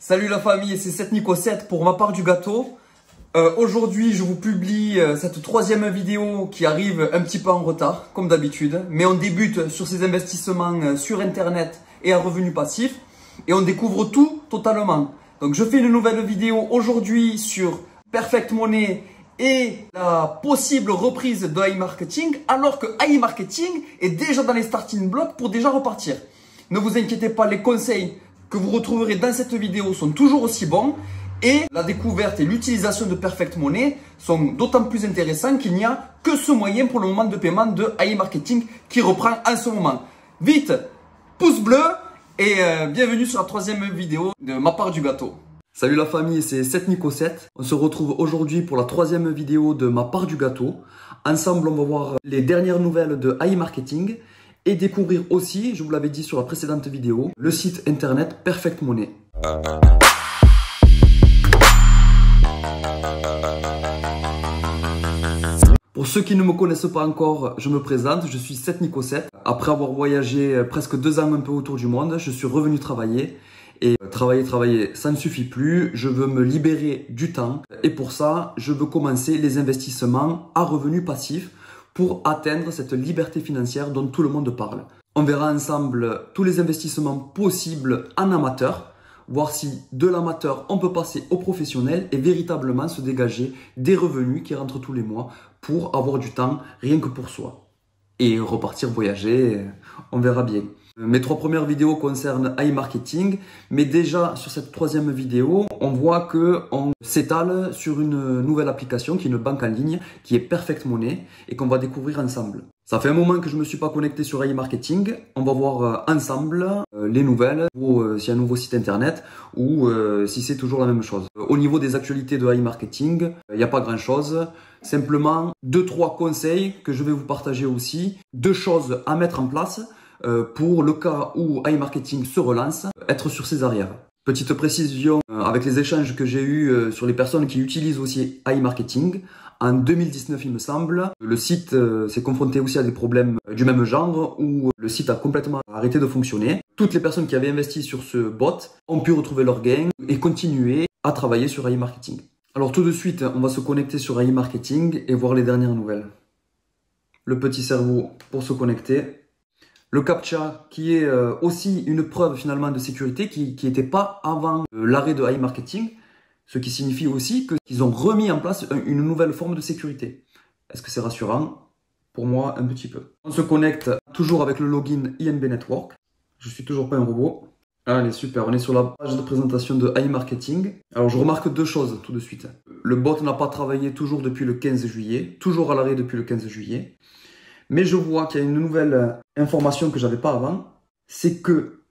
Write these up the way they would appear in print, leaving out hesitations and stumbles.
Salut la famille, c'est 7Nico7 pour ma part du gâteau. Aujourd'hui, je vous publie cette troisième vidéo qui arrive un petit peu en retard, comme d'habitude. Mais on débute sur ces investissements sur Internet et à revenus passifs. Et on découvre tout totalement. Donc je fais une nouvelle vidéo aujourd'hui sur Perfect Money et la possible reprise de iMarketing, alors que iMarketing est déjà dans les starting blocks pour déjà repartir. Ne vous inquiétez pas, les conseils que vous retrouverez dans cette vidéo sont toujours aussi bons et la découverte et l'utilisation de Perfect Money sont d'autant plus intéressants qu'il n'y a que ce moyen pour le moment de paiement de iMarketing qui reprend en ce moment. Vite, pouce bleu et bienvenue sur la troisième vidéo de ma part du gâteau. Salut la famille, c'est 7Nico7. On se retrouve aujourd'hui pour la troisième vidéo de ma part du gâteau. Ensemble, on va voir les dernières nouvelles de iMarketing et découvrir aussi, je vous l'avais dit sur la précédente vidéo, le site internet Perfect Money. Pour ceux qui ne me connaissent pas encore, je me présente, je suis 7Nico7. Après avoir voyagé presque 2 ans un peu autour du monde, je suis revenu travailler. Et travailler, ça ne suffit plus. Je veux me libérer du temps. Et pour ça, je veux commencer les investissements à revenus passifs pour atteindre cette liberté financière dont tout le monde parle. On verra ensemble tous les investissements possibles en amateur, voir si de l'amateur on peut passer au professionnel et véritablement se dégager des revenus qui rentrent tous les mois pour avoir du temps rien que pour soi. Et repartir voyager, on verra bien. Mes 3 premières vidéos concernent iMarketing, mais déjà sur cette troisième vidéo, on voit qu'on s'étale sur une nouvelle application qui est une banque en ligne, qui est Perfect Money et qu'on va découvrir ensemble. Ça fait un moment que je ne me suis pas connecté sur iMarketing. On va voir ensemble les nouvelles, ou s'il y a un nouveau site internet, ou si c'est toujours la même chose. Au niveau des actualités de iMarketing, il n'y a pas grand chose. Simplement 2-3 conseils que je vais vous partager aussi. 2 choses à mettre en place pour le cas où iMarketing se relance, être sur ses arrières. Petite précision, avec les échanges que j'ai eus sur les personnes qui utilisent aussi iMarketing, en 2019 il me semble, le site s'est confronté aussi à des problèmes du même genre où le site a complètement arrêté de fonctionner. Toutes les personnes qui avaient investi sur ce bot ont pu retrouver leurs gains et continuer à travailler sur iMarketing. Alors tout de suite, on va se connecter sur iMarketing et voir les dernières nouvelles. Le petit cerveau pour se connecter. Le CAPTCHA qui est aussi une preuve finalement de sécurité qui n'était pas avant l'arrêt de iMarketing, ce qui signifie aussi qu'ils ont remis en place une nouvelle forme de sécurité. Est-ce que c'est rassurant? Pour moi, un petit peu. On se connecte toujours avec le login INB Network. Je suis toujours pas un robot. Allez, super, on est sur la page de présentation de iMarketing. Alors je remarque 2 choses tout de suite. Le bot n'a pas travaillé toujours depuis le 15 juillet, toujours à l'arrêt depuis le 15 juillet. Mais je vois qu'il y a une nouvelle information que j'avais pas avant, c'est que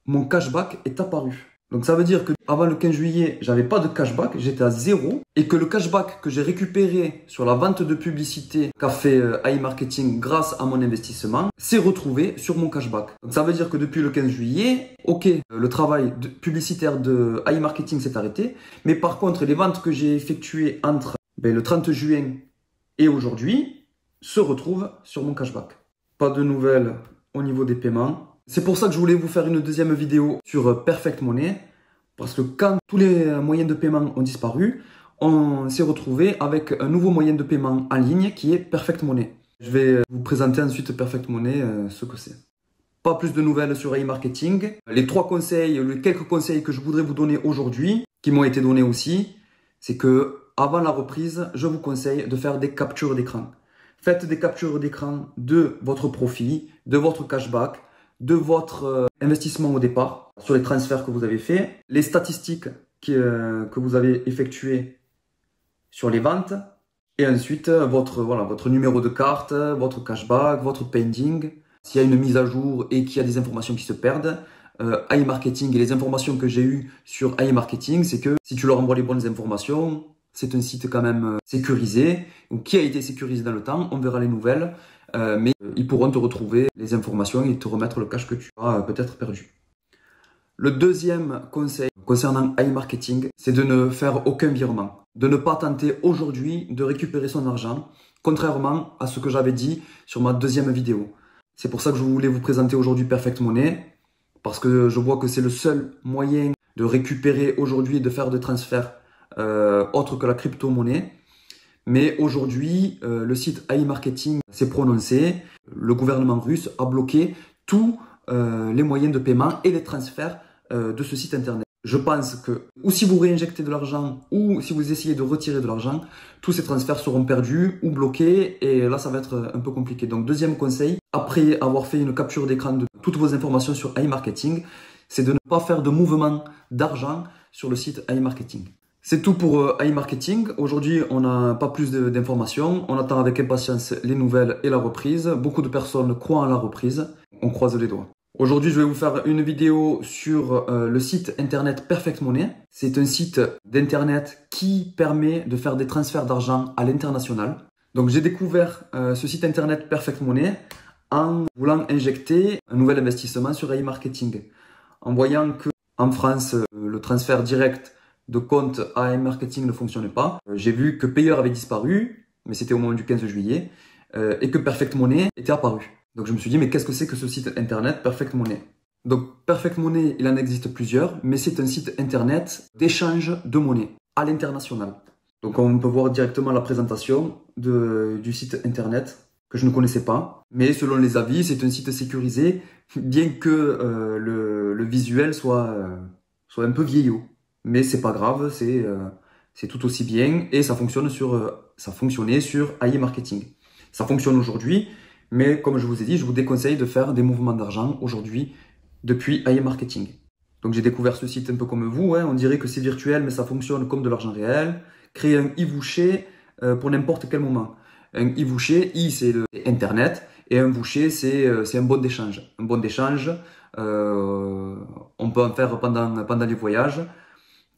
mon cashback est apparu. Donc ça veut dire que avant le 15 juillet, j'avais pas de cashback, j'étais à 0 et que le cashback que j'ai récupéré sur la vente de publicité qu'a fait iMarketing grâce à mon investissement, s'est retrouvé sur mon cashback. Donc ça veut dire que depuis le 15 juillet, ok, le travail publicitaire de iMarketing s'est arrêté, mais par contre les ventes que j'ai effectuées entre le 30 juin et aujourd'hui se retrouve sur mon cashback. Pas de nouvelles au niveau des paiements. C'est pour ça que je voulais vous faire une deuxième vidéo sur Perfect Money. Parce que quand tous les moyens de paiement ont disparu, on s'est retrouvé avec un nouveau moyen de paiement en ligne qui est Perfect Money. Je vais vous présenter ensuite Perfect Money, ce que c'est. Pas plus de nouvelles sur iMarketing. Les 3 conseils, les quelques conseils que je voudrais vous donner aujourd'hui, qui m'ont été donnés aussi, c'est que avant la reprise, je vous conseille de faire des captures d'écran. Faites des captures d'écran de votre profit, de votre cashback, de votre investissement au départ, sur les transferts que vous avez faits, les statistiques que vous avez effectuées sur les ventes, et ensuite votre numéro de carte, votre cashback, votre pending. S'il y a une mise à jour et qu'il y a des informations qui se perdent, iMarketing et les informations que j'ai eues sur iMarketing, c'est que si tu leur envoies les bonnes informations, c'est un site quand même sécurisé, qui a été sécurisé dans le temps, on verra les nouvelles, mais ils pourront te retrouver les informations et te remettre le cash que tu as peut-être perdu. Le deuxième conseil concernant iMarketing, c'est de ne faire aucun virement, de ne pas tenter aujourd'hui de récupérer son argent, contrairement à ce que j'avais dit sur ma deuxième vidéo. C'est pour ça que je voulais vous présenter aujourd'hui Perfect Money, parce que je vois que c'est le seul moyen de récupérer aujourd'hui et de faire des transferts autres que la crypto-monnaie. Mais aujourd'hui, le site AI Marketing s'est prononcé. Le gouvernement russe a bloqué tous les moyens de paiement et les transferts de ce site internet. Je pense que, ou si vous réinjectez de l'argent, ou si vous essayez de retirer de l'argent, tous ces transferts seront perdus ou bloqués, et là ça va être un peu compliqué. Donc deuxième conseil, après avoir fait une capture d'écran de toutes vos informations sur AI Marketing, c'est de ne pas faire de mouvement d'argent sur le site AI Marketing. C'est tout pour AI Marketing. Aujourd'hui, on n'a pas plus d'informations. On attend avec impatience les nouvelles et la reprise. Beaucoup de personnes croient en la reprise. On croise les doigts. Aujourd'hui, je vais vous faire une vidéo sur le site internet Perfect Money. C'est un site d'internet qui permet de faire des transferts d'argent à l'international. Donc, j'ai découvert ce site internet Perfect Money en voulant injecter un nouvel investissement sur AI Marketing. En voyant que en France, le transfert direct de compte AI Marketing ne fonctionnait pas. J'ai vu que Payer avait disparu, mais c'était au moment du 15 juillet, et que Perfect Money était apparu. Donc je me suis dit, mais qu'est-ce que c'est que ce site internet Perfect Money? Donc Perfect Money, il en existe plusieurs, mais c'est un site internet d'échange de monnaie à l'international. Donc on peut voir directement la présentation du site internet que je ne connaissais pas. Mais selon les avis, c'est un site sécurisé, bien que le visuel soit un peu vieillot. Mais c'est pas grave, c'est tout aussi bien et ça fonctionnait sur AI Marketing. Ça fonctionne aujourd'hui, mais comme je vous ai dit, je vous déconseille de faire des mouvements d'argent aujourd'hui depuis AI Marketing. Donc j'ai découvert ce site un peu comme vous, hein. On dirait que c'est virtuel, mais ça fonctionne comme de l'argent réel. Créer un e-voucher pour n'importe quel moment. Un e-voucher, c'est Internet, et un voucher, c'est un bon d'échange. Un bon d'échange, on peut en faire pendant les voyages.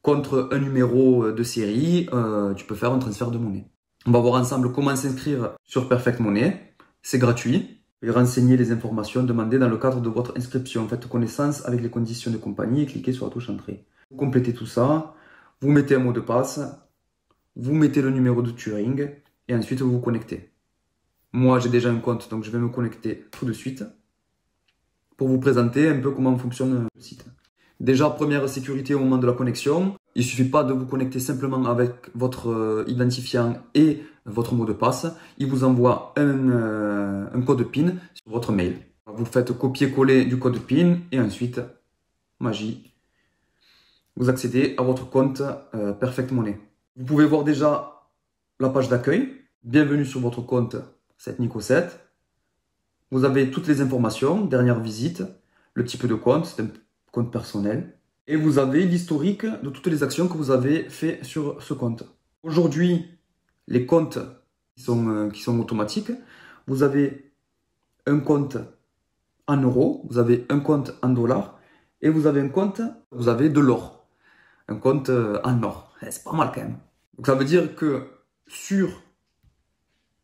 Contre un numéro de série, tu peux faire un transfert de monnaie. On va voir ensemble comment s'inscrire sur Perfect Money. C'est gratuit. Et renseigner les informations demandées dans le cadre de votre inscription. Faites connaissance avec les conditions de compagnie et cliquez sur la touche Entrée. Vous complétez tout ça. Vous mettez un mot de passe. Vous mettez le numéro de Turing. Et ensuite, vous vous connectez. Moi, j'ai déjà un compte, donc je vais me connecter tout de suite pour vous présenter un peu comment fonctionne le site. Déjà, première sécurité au moment de la connexion, il ne suffit pas de vous connecter simplement avec votre identifiant et votre mot de passe. Il vous envoie un code PIN sur votre mail. Vous faites copier-coller du code PIN et ensuite, magie, vous accédez à votre compte Perfect Money. Vous pouvez voir déjà la page d'accueil. Bienvenue sur votre compte 7Nico7. Vous avez toutes les informations, dernière visite, le type de compte, c'est un compte personnel. Et vous avez l'historique de toutes les actions que vous avez fait sur ce compte. Aujourd'hui, les comptes qui sont automatiques, vous avez un compte en euros, vous avez un compte en dollars et vous avez un compte, vous avez de l'or. Un compte en or. C'est pas mal quand même. Donc ça veut dire que sur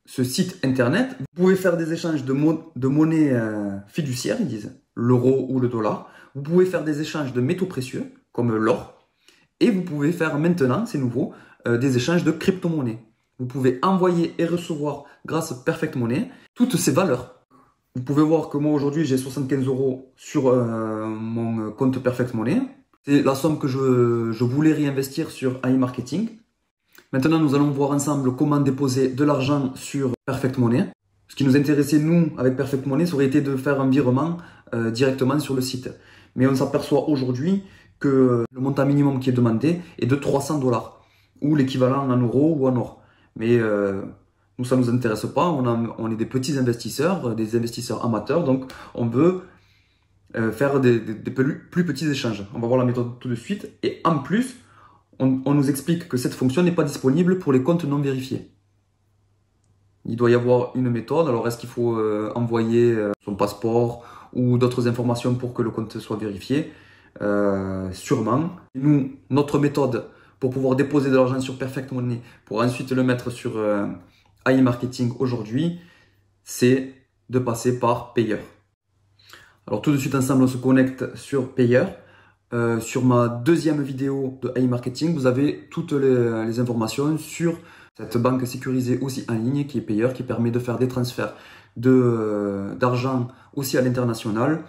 ce site internet, vous pouvez faire des échanges de monnaie fiduciaire, ils disent, l'euro ou le dollar. Vous pouvez faire des échanges de métaux précieux, comme l'or. Et vous pouvez faire maintenant, c'est nouveau, des échanges de crypto-monnaies. Vous pouvez envoyer et recevoir, grâce à Perfect Money, toutes ces valeurs. Vous pouvez voir que moi, aujourd'hui, j'ai 75 € sur mon compte Perfect Money. C'est la somme que je voulais réinvestir sur AI Marketing. Maintenant, nous allons voir ensemble comment déposer de l'argent sur Perfect Money. Ce qui nous intéressait, nous, avec Perfect Money, ça aurait été de faire un virement directement sur le site. Mais on s'aperçoit aujourd'hui que le montant minimum qui est demandé est de 300 $, ou l'équivalent en euros ou en or. Mais nous, ça ne nous intéresse pas. On est des petits investisseurs, des investisseurs amateurs, donc on veut faire des plus petits échanges. On va voir la méthode tout de suite. Et en plus, on nous explique que cette fonction n'est pas disponible pour les comptes non vérifiés. Il doit y avoir une méthode. Alors, est-ce qu'il faut envoyer son passeport ou d'autres informations pour que le compte soit vérifié? Sûrement. Nous, notre méthode pour pouvoir déposer de l'argent sur Perfect Money, pour ensuite le mettre sur AI Marketing aujourd'hui, c'est de passer par Payer. Alors, tout de suite ensemble, on se connecte sur Payer. Sur ma deuxième vidéo de AI Marketing, vous avez toutes les informations sur cette banque sécurisée aussi en ligne qui est Payer, qui permet de faire des transferts d'argent aussi à l'international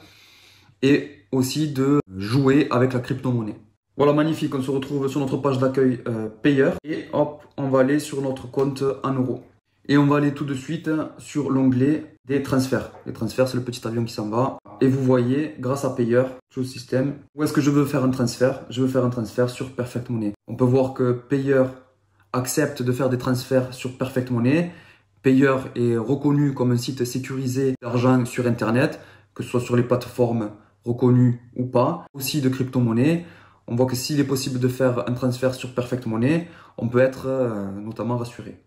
et aussi de jouer avec la crypto-monnaie. Voilà, magnifique, on se retrouve sur notre page d'accueil payeur et hop, on va aller sur notre compte en euros. Et on va aller tout de suite sur l'onglet des transferts. Les transferts, c'est le petit avion qui s'en va. Et vous voyez, grâce à payeur, tout le système, où est-ce que je veux faire un transfert? Je veux faire un transfert sur Perfect Money. On peut voir que payeur accepte de faire des transferts sur Perfect Money. Payeur est reconnu comme un site sécurisé d'argent sur Internet, que ce soit sur les plateformes reconnues ou pas, aussi de crypto-monnaie. On voit que s'il est possible de faire un transfert sur Perfect Money, on peut être notamment rassuré.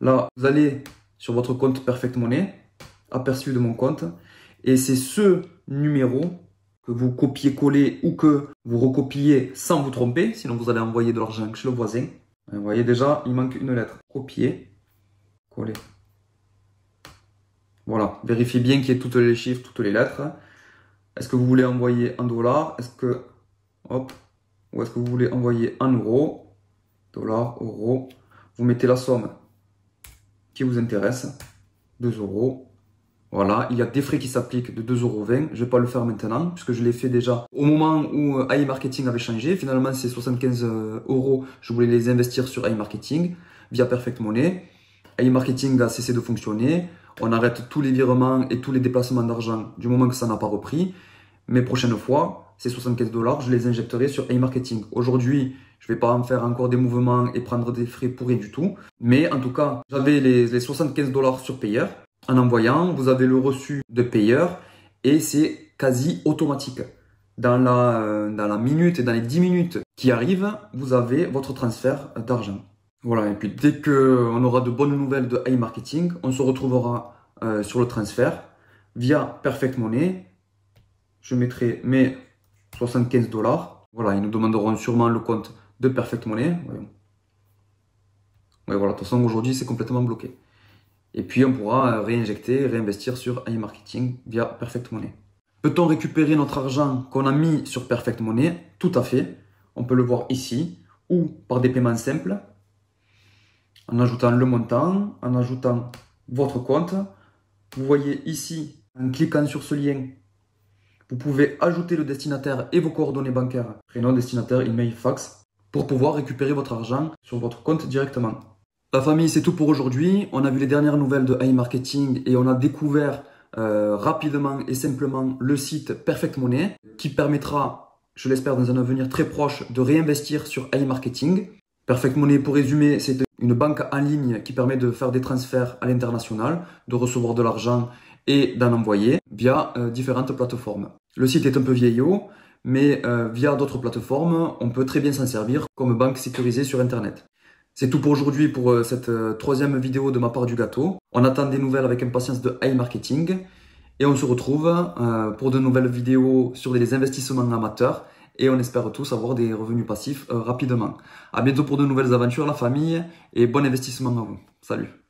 Là, vous allez sur votre compte Perfect Money, aperçu de mon compte, et c'est ce numéro que vous copiez-collez ou que vous recopiez sans vous tromper, sinon vous allez envoyer de l'argent chez le voisin. Vous voyez déjà, il manque une lettre. Copier, coller. Voilà, vérifiez bien qu'il y ait tous les chiffres, toutes les lettres. Est-ce que vous voulez envoyer en dollars? Est-ce que, hop, ou est-ce que vous voulez envoyer en euros? Dollars, euros. Vous mettez la somme qui vous intéresse. 2 euros. Voilà, il y a des frais qui s'appliquent de 2,20 euros. Je ne vais pas le faire maintenant puisque je l'ai fait déjà au moment où iMarketing avait changé. Finalement, c'est 75 euros. Je voulais les investir sur iMarketing via Perfect Money. iMarketing a cessé de fonctionner. On arrête tous les virements et tous les déplacements d'argent du moment que ça n'a pas repris. Mais prochaine fois, ces 75 $, je les injecterai sur iMarketing. Aujourd'hui, je ne vais pas en faire encore des mouvements et prendre des frais pour rien du tout. Mais en tout cas, j'avais les 75 $ sur payeur. En envoyant, vous avez le reçu de payeur et c'est quasi automatique. Dans la minute et dans les 10 minutes qui arrivent, vous avez votre transfert d'argent. Voilà, et puis dès qu'on aura de bonnes nouvelles de iMarketing, on se retrouvera sur le transfert via Perfect Money. Je mettrai mes 75 $. Voilà, ils nous demanderont sûrement le compte de Perfect Money. Ouais, voilà, de toute façon, aujourd'hui, c'est complètement bloqué. Et puis, on pourra réinjecter, réinvestir sur iMarketing via Perfect Money. Peut-on récupérer notre argent qu'on a mis sur Perfect Money? Tout à fait. On peut le voir ici ou par des paiements simples. En ajoutant le montant, en ajoutant votre compte. Vous voyez ici, en cliquant sur ce lien, vous pouvez ajouter le destinataire et vos coordonnées bancaires, prénom, destinataire, email, fax, pour pouvoir récupérer votre argent sur votre compte directement. La famille, c'est tout pour aujourd'hui. On a vu les dernières nouvelles de iMarketing et on a découvert rapidement et simplement le site Perfect Money qui permettra, je l'espère dans un avenir très proche, de réinvestir sur iMarketing. Perfect Money, pour résumer, c'est une banque en ligne qui permet de faire des transferts à l'international, de recevoir de l'argent et d'en envoyer via différentes plateformes. Le site est un peu vieillot, mais via d'autres plateformes, on peut très bien s'en servir comme banque sécurisée sur Internet. C'est tout pour aujourd'hui pour cette troisième vidéo de ma part du gâteau. On attend des nouvelles avec impatience de iMarketing et on se retrouve pour de nouvelles vidéos sur des investissements amateurs et on espère tous avoir des revenus passifs rapidement. À bientôt pour de nouvelles aventures la famille et bon investissement à vous. Salut!